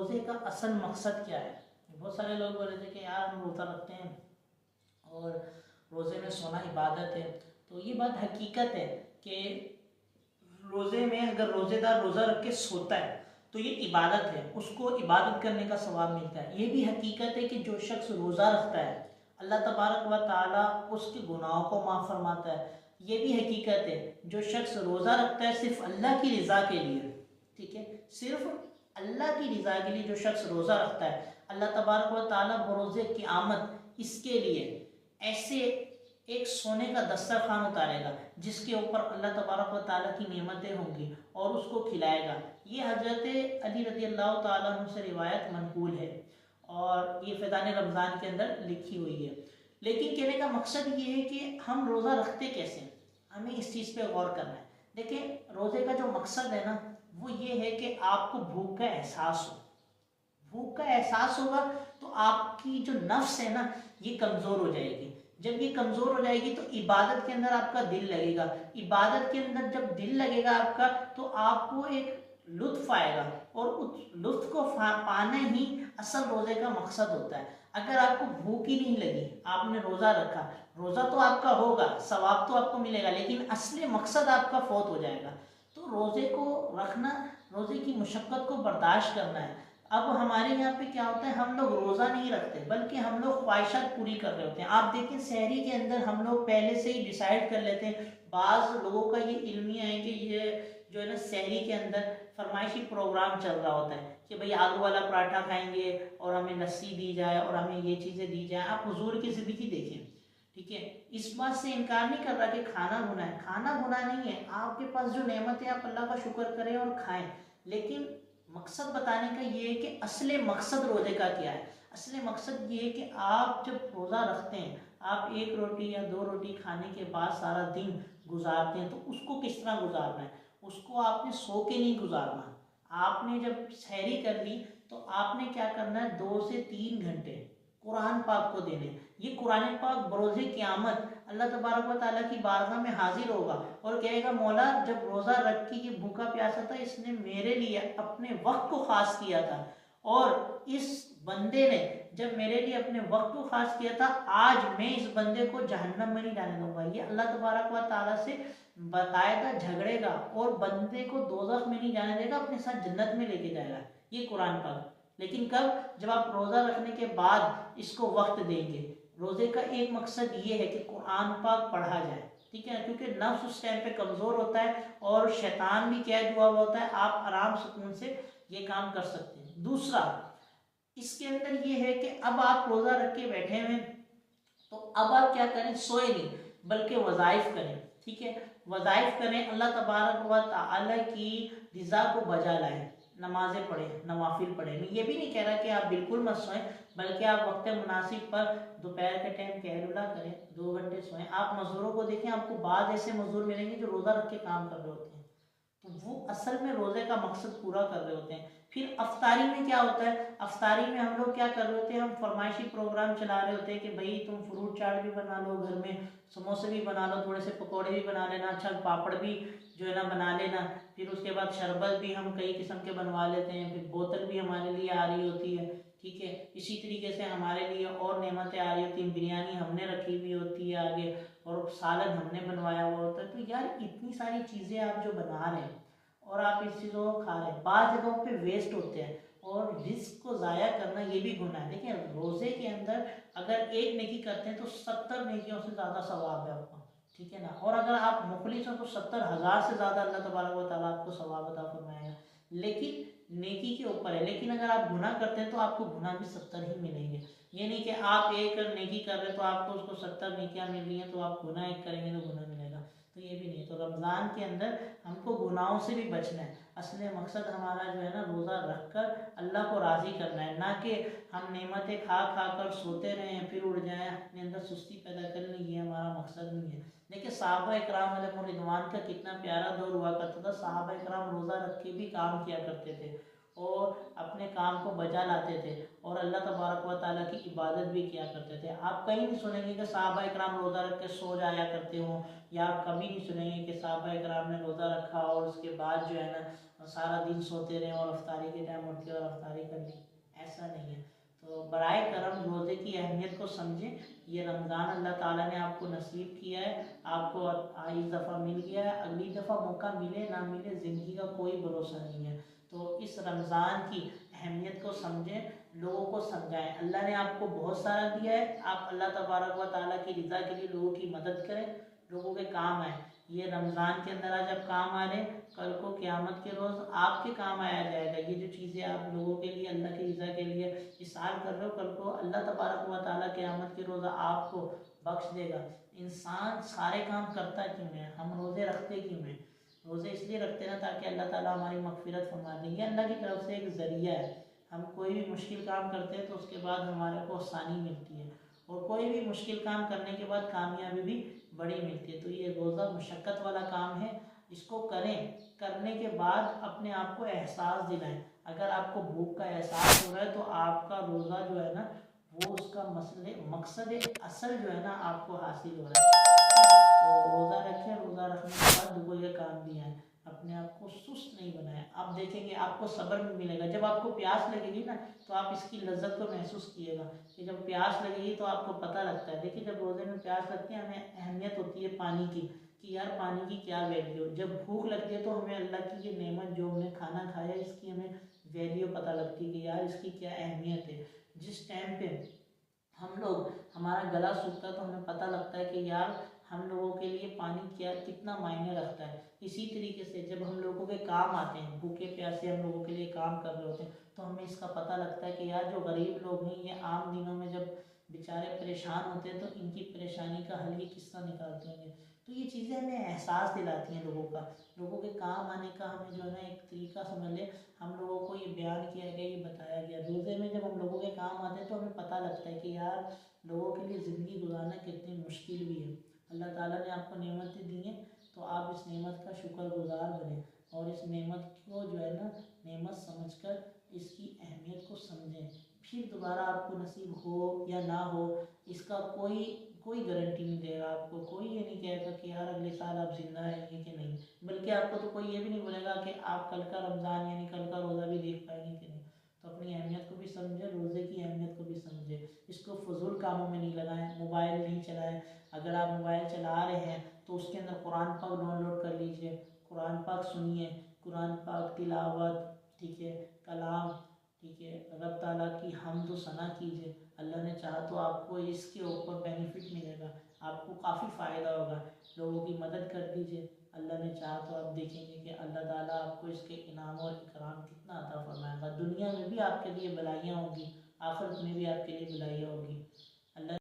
रोज़े का असल मकसद क्या है। बहुत सारे लोग बोल रहे थे कि यार हम रोज़ा रखते हैं और रोज़े में सोना इबादत है। तो ये बात हकीकत है कि रोज़े में अगर रोज़ेदार रोज़ा रख के सोता है तो ये इबादत है, उसको इबादत करने का सवाब मिलता है। ये भी हकीकत है कि जो शख्स रोज़ा रखता है अल्लाह तबारक व ताला उसके गुनाहों को माफ़ फरमाता है। ये भी हकीकत है जो शख्स रोज़ा रखता है सिर्फ अल्लाह की रज़ा के लिए, ठीक है, सिर्फ अल्लाह की रज़ा के लिए जो शख्स रोज़ा रखता है अल्लाह तबारक व ताला बरोज़े क़यामत इसके लिए ऐसे एक सोने का दस्तरखान उतारेगा जिसके ऊपर अल्लाह तबारक व ताला की नेमतें होंगी और उसको खिलाएगा। ये हज़रत अली रज़ी अल्लाह ताला अन्हु से रिवायत मनकूल है और ये फ़ैज़ान रमज़ान के अंदर लिखी हुई है। लेकिन कहने का मकसद ये है कि हम रोज़ा रखते कैसे, हमें इस चीज़ पे गौर करना है। देखिए, रोज़े का जो मकसद है ना वो ये है कि आपको भूख का एहसास हो। भूख का एहसास होगा तो आपकी जो नफ्स है ना ये कमज़ोर हो जाएगी। जब ये कमज़ोर हो जाएगी तो इबादत के अंदर आपका दिल लगेगा। इबादत के अंदर जब दिल लगेगा आपका तो आपको एक लुत्फ़ आएगा और उस लुत्फ़ को पाना ही असल रोज़े का मकसद होता है। अगर आपको भूख ही नहीं लगी, आपने रोज़ा रखा, रोज़ा तो आपका होगा, सवाब तो आपको मिलेगा, लेकिन असली मकसद आपका फौत हो जाएगा। तो रोज़े को रखना, रोज़े की मुशक्क़त को बर्दाश्त करना है। अब हमारे यहाँ पे क्या होता है, हम लोग रोज़ा नहीं रखते बल्कि हम लोग ख्वाहिशात पूरी कर रहे होते हैं। आप देखें सहरी के अंदर हम लोग पहले से ही डिसाइड कर लेते हैं। बाज़ लोगों का ये इल्मिया है कि ये जो है ना सहरी के अंदर फरमाइशी प्रोग्राम चल रहा होता है कि भाई आलू वाला पराठा खाएंगे और हमें लस्सी दी जाए और हमें ये चीज़ें दी जाए। आप हुजूर की ज़िंदगी देखें, ठीक है, इस बात से इनकार नहीं कर रहा कि खाना गुनाह है, खाना गुनाह नहीं है। आपके पास जो नेमत है आप अल्लाह का शुक्र करें और खाएं, लेकिन मकसद बताने का ये है कि असली मकसद रोज़े का क्या है। असली मकसद ये है कि आप जब रोज़ा रखते हैं, आप एक रोटी या दो रोटी खाने के बाद सारा दिन गुजारते हैं तो उसको किस तरह गुजारना है। उसको आपने सो के नहीं गुजारना। आपने जब सहरी कर ली तो आपने क्या करना है, 2 से 3 घंटे कुरान पाक को देने। ये कुरान पाक बरोज़े क़यामत अल्लाह तबारक व ताला की बारगाह में हाजिर होगा और कहेगा मौला जब रोज़ा रख के ये भूखा प्यासा था इसने मेरे लिए अपने वक्त को ख़ास किया था और इस बंदे ने जब मेरे लिए अपने वक्त को ख़ास किया था, आज मैं इस बंदे को जहन्नम में नहीं जाने दूंगा। ये अल्लाह तबारक व ताला से बाकायदा झगड़ेगा और बंदे को दोज़ख में नहीं जाने देगा, अपने साथ जन्नत में लेके जाएगा। ये कुरान पाक। लेकिन कब, जब आप रोज़ा रखने के बाद इसको वक्त देंगे। रोज़े का एक मकसद ये है कि कुरान पाक पढ़ा जाए, ठीक है, क्योंकि नफ्स उस टाइम पे कमज़ोर होता है और शैतान भी कैद हुआ हुआ होता है। आप आराम सुकून से ये काम कर सकते हैं। दूसरा इसके अंदर ये है कि अब आप रोज़ा रख के बैठे हुए तो अब आप क्या करें, सोए नहीं बल्कि वज़ाइफ करें, ठीक है, वज़ाइफ करें, अल्लाह तबारक व तआला की रज़ा को बजा लाएं, नमाज़ें पढ़ें, नवाफिल पढ़ें। मैं ये भी नहीं कह रहा कि आप बिल्कुल मत सोएं, बल्कि आप वक्त मुनासिब पर दोपहर के टाइम कहलुला करें, 2 घंटे सोएं। आप मज़दूरों को देखें, आपको बाद ऐसे मज़दूर मिलेंगे जो रोज़ा रख के काम कर रहे होते हैं, तो वो असल में रोज़े का मकसद पूरा कर रहे होते हैं। फिर अफ्तारी में क्या होता है, अफ्तारी में हम लोग क्या कर रहे होते हैं, हम फरमाइशी प्रोग्राम चला रहे होते हैं कि भाई तुम फ्रूट चाट भी बना लो, घर में समोसे भी बना लो, थोड़े से पकौड़े भी बना लेना, अच्छा पापड़ भी जो है ना बना लेना। फिर उसके बाद शरबत भी हम कई किस्म के बनवा लेते हैं, फिर बोतल भी हमारे लिए आ रही होती है, ठीक है। इसी तरीके से हमारे लिए और नेमतें आ रही होती हैं, बिरयानी हमने रखी हुई होती है आगे और सालन हमने बनवाया हुआ होता है। तो यार इतनी सारी चीज़ें आप जो बना रहे हैं और आप इस चीज़ों को खा रहे हैं, बाद जगहों पे वेस्ट होते हैं और रिस्क को ज़ाया करना ये भी गुनाह है। देखिए रोज़े के अंदर अगर एक नेकी करते हैं तो 70 नेकियों से ज़्यादा सवाब है आपको, ठीक है ना। और अगर आप मुखलिस हो तो 70,000 से ज़्यादा अल्लाह तबारक व तआला आपको सवाब अता फरमाएगा। लेकिन नेकी के ऊपर है। लेकिन अगर आप गुनाह करते हैं तो आपको गुनाह भी 70 ही मिलेंगे। ये नहीं कि आप एक नेकी कर रहे हैं तो आपको उसको 70 नेकियां मिल रही हैं तो आप गुनाह एक करेंगे तो गुनाह मिलेगा, तो ये भी नहीं। तो रमज़ान के अंदर हमको गुनाहों से भी बचना है। असली मकसद हमारा जो है ना रोज़ा रख कर अल्लाह को राज़ी करना है, ना कि हम नेमतें खा खा कर सोते रहें फिर उड़ जाएं, अपने अंदर सुस्ती पैदा कर लें। ये हमारा मकसद नहीं है। देखिए सहाबा इकराम अलैहिम रिदवान का कितना प्यारा दौर हुआ करता था। सहाबा इकराम रोज़ा रख के भी काम किया करते थे और अपने काम को बजा लाते थे और अल्लाह तबारक व तआला की इबादत भी किया करते थे। आप कहीं नहीं सुनेंगे कि सहाबा इकराम रोज़ा रख के सो जाया करते हों, या आप कभी नहीं सुनेंगे कि सहाबा इकराम ने रोज़ा रखा और उसके बाद जो है ना सारा दिन सोते रहे और अफ्तारी के टाइम उठ के और अफ्तारी कर ली। ऐसा नहीं है। तो बराए करम रोज़े की अहमियत को समझें। ये रमज़ान अल्लाह ताला ने आपको नसीब किया है, आपको इस दफ़ा मिल गया है, अगली दफ़ा मौका मिले ना मिले, ज़िंदगी का कोई भरोसा नहीं है। तो इस रमज़ान की अहमियत को समझें, लोगों को समझाएं। अल्लाह ने आपको बहुत सारा दिया है, आप अल्लाह तबारक व तआला की रज़ा के लिए लोगों की मदद करें, लोगों के काम आए। ये रमज़ान के अंदर आज आप काम आ रहे, कल को क़यामत के रोज़ आपके काम आया जाएगा। ये जो चीज़ें आप लोगों के लिए अल्लाह की रज़ा के लिए इसाल कर रहे हो, कल को अल्लाह तबारक व तआला क़यामत के रोज़ आपको बख्श देगा। इंसान सारे काम करता क्यों है? हम रोज़े रखते क्यों हैं? रोज़े इसलिए रखते हैं ताकि अल्लाह ताला हमारी मग़फ़िरत फरमा दे। ये अल्लाह की तरफ से एक ज़रिया है। हम कोई भी मुश्किल काम करते हैं तो उसके बाद हमारे को आसानी मिलती है, और कोई भी मुश्किल काम करने के बाद कामयाबी भी बड़ी मिलती है। तो ये रोज़ा मुशक्क़त वाला काम है, इसको करें। करने के बाद अपने आप को एहसास दिलाएं। अगर आपको भूख का एहसास हो रहा है तो आपका रोज़ा जो है ना वो उसका मकसद असल जो है ना आपको हासिल हो रहा है। तो रोज़ा रखें, रोज़ा रखने के बाद दुगो ये काम भी हैं। अपने आप को सुस्त नहीं बनाएं। आप देखेंगे आपको सब्र भी मिलेगा। जब आपको प्यास लगेगी ना तो आप इसकी लज्जत को महसूस कीजिएगा कि जब प्यास लगेगी तो आपको पता लगता है। देखिए जब रोज़े में प्यास लगती है हमें अहमियत होती है पानी की, कि यार पानी की क्या वैल्यू। जब भूख लगती है तो हमें अल्लाह की ये नेमत जो हमने खाना खाया इसकी हमें वैल्यू पता लगती है कि यार इसकी क्या अहमियत है। जिस टाइम पे हम लोग हमारा गला सूखता है तो हमें पता लगता है कि यार हम लोगों के लिए पानी क्या कितना मायने रखता है। इसी तरीके से जब हम लोगों के काम आते हैं, भूखे प्यासे हम लोगों के लिए काम कर रहे होते हैं, तो हमें इसका पता लगता है कि यार जो गरीब लोग हैं ये आम दिनों में जब बेचारे परेशान होते हैं तो इनकी परेशानी का हल ये किस तरह निकालते होंगे। तो ये चीज़ें हमें एहसास दिलाती हैं लोगों का, लोगों के काम आने का हमें जो है ना एक तरीका समझ लें। हम लोगों को ये बयान किया गया, ये बताया गया। रोज़े में जब हम लोगों के काम आते हैं तो हमें पता लगता है कि यार लोगों के लिए ज़िंदगी गुजारना कितनी मुश्किल भी है। अल्लाह ताला ने आपको नेमतें दी हैं तो आप इस नेमत का शुक्रगुजार बनें, और इस नेमत को जो है ना नेमत समझकर इसकी अहमियत को समझें। फिर दोबारा आपको नसीब हो या ना हो इसका कोई कोई गारंटी नहीं देगा आपको। कोई ये नहीं कहेगा कि यार अगले साल आप जिंदा रहेंगे कि नहीं, बल्कि आपको तो कोई ये भी नहीं बोलेगा कि आप कल का रमज़ान यानी कल का रोज़ा भी देख पाएंगे कि नहीं। तो अपनी अहमियत को भी समझे, रोज़े की अहमियत को भी समझे। इसको फजूल कामों में नहीं लगाएं, मोबाइल नहीं चलाएं। अगर आप मोबाइल चला रहे हैं तो उसके अंदर कुरान पाक डाउनलोड कर लीजिए, कुरान पाक सुनिए, कुरान पाक तिलावत, ठीक है, कलाम, ठीक है, रब ताला की हम्द व सना कीजिए। अल्लाह ने चाहा तो आपको इसके ऊपर बेनिफिट मिलेगा, आपको काफ़ी फ़ायदा होगा। लोगों की मदद कर दीजिए। अल्लाह ने चाहा तो आप देखेंगे कि अल्लाह ताला आपको इसके इनाम और इकराम कितना अता फरमाएगा। दुनिया में भी आपके लिए भलाइयाँ होंगी, आखिरत में भी आपके लिए भलाइयाँ होगी। अल्लाह